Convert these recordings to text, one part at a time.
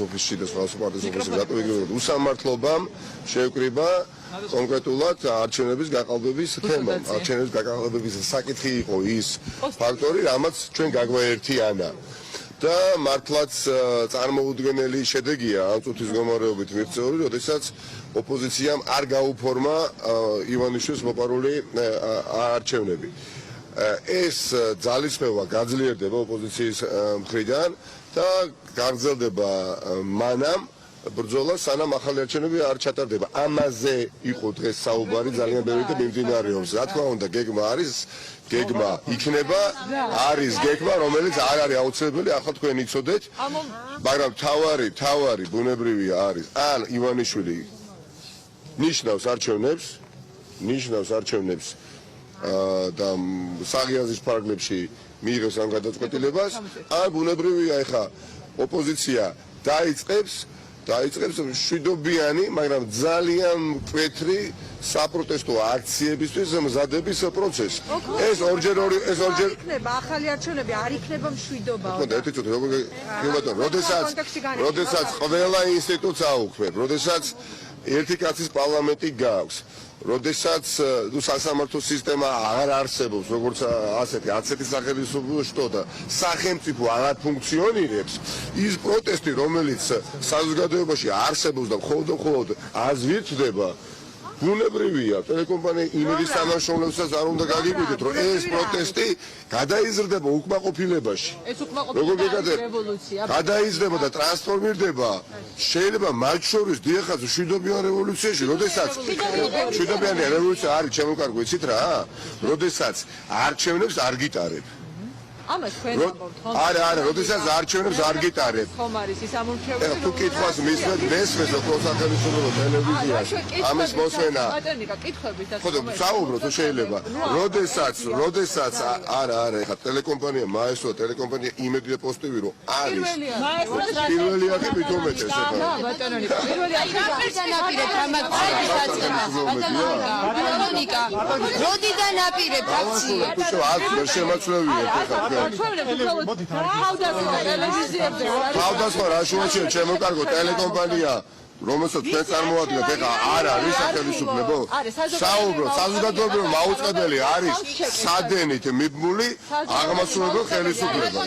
ოფისში და სხვა პარტიის ოფისში გატოვებულ უსამართლობამ შეეკრიბა კონკრეტულად არჩევნების გაყალბების თემა. არჩევნების გაყალბების საკითხი იყო ის ფაქტორი, რამაც ჩვენ გაგვაერთიანა. და მართლაც წარმოუდგენელი შედეგია ამ წუთის გამარჯვებით მიღწეული, როდესაც ოპოზიციამ არ გაუფორმა ივანიშვილის მოპარული არჩევნები. ეს ძალისხმევა გაძლიერდება ოპოზიციის მხრიდან და გაგრძელდება მანამ ბრძოლა სანამ ახალი არჩევნები არ ჩატარდება. ამაზე იყო დღეს საუბარი ძალიან ბევრი და მიმდინარეობს. რა თქმა უნდა, გეგმა არის, გეგმა იქნება, არის გეგმა, რომელიც არ არის აუცილებელი, ახლა თქვენ იცოდეთ, მაგრამ თავარი ბუნებრივია არის, ან ივანიშვილი ნიშნავს არჩევნებს და საღიაზის ფარგლებში მიიღებს ამ გადაწყვეტილებას, ან ბუნებრივია ეხა ოპოზიცია დაიწყებს მშვიდობიანი, მაგრამ ძალიან მკვეთრი საპროტესტო აქციებისთვის მზადების პროცესი. ეს ორჯერ იქნება ახალი არჩევნები, არ იქნება მშვიდობა. როდესაც ყველა ინსტიტუტს აუქმებ, როდესაც ერთი კაცის პარლამენტი გაქვს, როდესაც სასამართლო სისტემა აღარ არსებობს, როგორც ასეთი სახელმწიფო შტო და სახელმწიფო აღარ ფუნქციონირებს, ის პროტესტი, რომელიც საზოგადოებაში არსებობს და მხოლოდ აზრირდება, ბუნებრივია, ტელეკომპანია იმედის თანამშრომლებსაც არ უნდა გაგიკვირდეთ, რომ ეს პროტესტი გადაიზრდება უკმაყოფილებაში. როგორ რევოლუცია გადაიზრდება და ტრანსფორმირდება, შეიძლება მათ შორის დიახაც მშვიდობიან რევოლუციაში, როდესაც მშვიდობიანი რევოლუცია არის, ჩემო კარგო, იცით რა? როდესაც არჩევნებს არ გიტარებ. ამას თქვენ ამბობთ, ხო? არა, როდესაც არჩევნებს არ გიტარებ. ხომ არის ის ამორჩეველი? თუ კითხვას მისმენთ სახელმწიფო ტელევიზიაში, ამის მოსმენა. ხო, საუბრო თუ შეიძლება. როდესაც არა, ეხა ტელეკომპანია მაესტრო, ტელეკომპანია იმედი და პოსტივი რომ არის. პირველი აქ მითუმეტეს ეხა. ბატონონი, პირველი აქ დანაპირებ ამათ ბატონიკა. როდიდან აპირებთ აქციებს? თუ აქ ვერ შემაცვლევია ეხა. თავდასხმა რა შუაშია ჩემო კარგო ტელეკომპანია რომელსაც თქვენ წარმოადგენთ ეხა არ არის სახელმწიფო საუბრო საზოგადოებრივი მაუწყებელი არის სადენით მიბმული აღმასრულებელ ხელისუფლება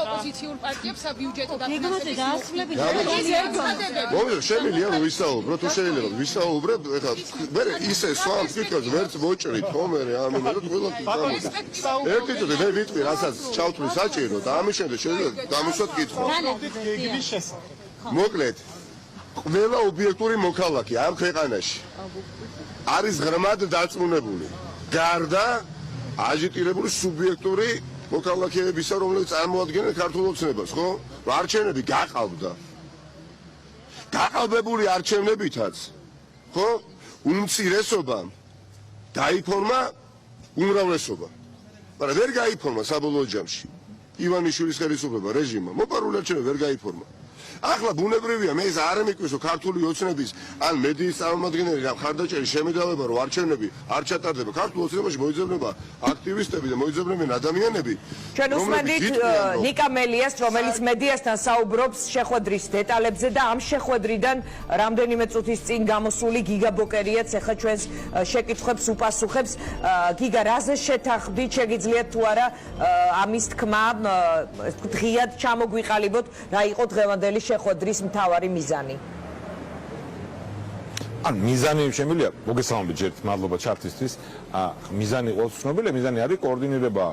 ოპოზიციურ პარტიებს საბიუჯეტო შემიძლია რომ ვისაუბრო თუ შეიძლება ვისაუბრებ ეხა მე ისე სვამ თვითონ ვერც მოჭრით ხომერე ამინა და ყველა ერთი წუთი მე ვიტყვი რასაც ჩავთვლი საჭირო და ამის შემდეგ შეიძლება გამოსვათ კითხვა მოკლედ ყველა ობიექტური მოქალაქე ამ ქვეყანაში არის ღრმად დარწმუნებული გარდა აჟიტირებული სუბიექტური მოქალაქეებისა რომლებიც წარმოადგენენ ქართულ ოცნებას ხო არჩევნები გაყალბდა გაყალბებული არჩევნებითაც ხო უმცირესობამ დაიფორმა უმრავლესობა მაგრამ ვერ გაიფორმა საბოლოო ჯამში ივანიშვილის ხელისუფლება რეჟიმმა მოპარული არჩევნები ვერ გაიფორმა ახლა ბუნებრივია მე ეს არ მეკვის რომ ქართული ოცნების ან მედიის წარმომადგენელი რა ხარდაჭერის შემედავება რომ არჩევნები არ ჩატარდება ქართულ ოცნებაში მოიძებნება აქტივისტები და მოიძებნებიან ადამიანები ჩვენ უსმენთ ნიკა მელიას რომელიც მედიასთან საუბრობს შეხვედრის დეტალებზე და ამ შეხვედრიდან რამდენიმე წუთის წინ გამოსული გიგა ბოკერიაც ახლა ჩვენს შეკითხვებს უპასუხებს გიგა რაზე შეთანხმდით შეგიძლიათ თუ არა ამის თქმა დღიად ჩამოგვიყალიბოთ რა იყო დღევანდელი შეხვედრის მთავარი მიზანი. ან მიზანი შემიძლია მოგესალმებით ჯერ მადლობა ჩართვისთვის. მიზანი ყოველთვის ცნობილია, მიზანი არის კოორდინირება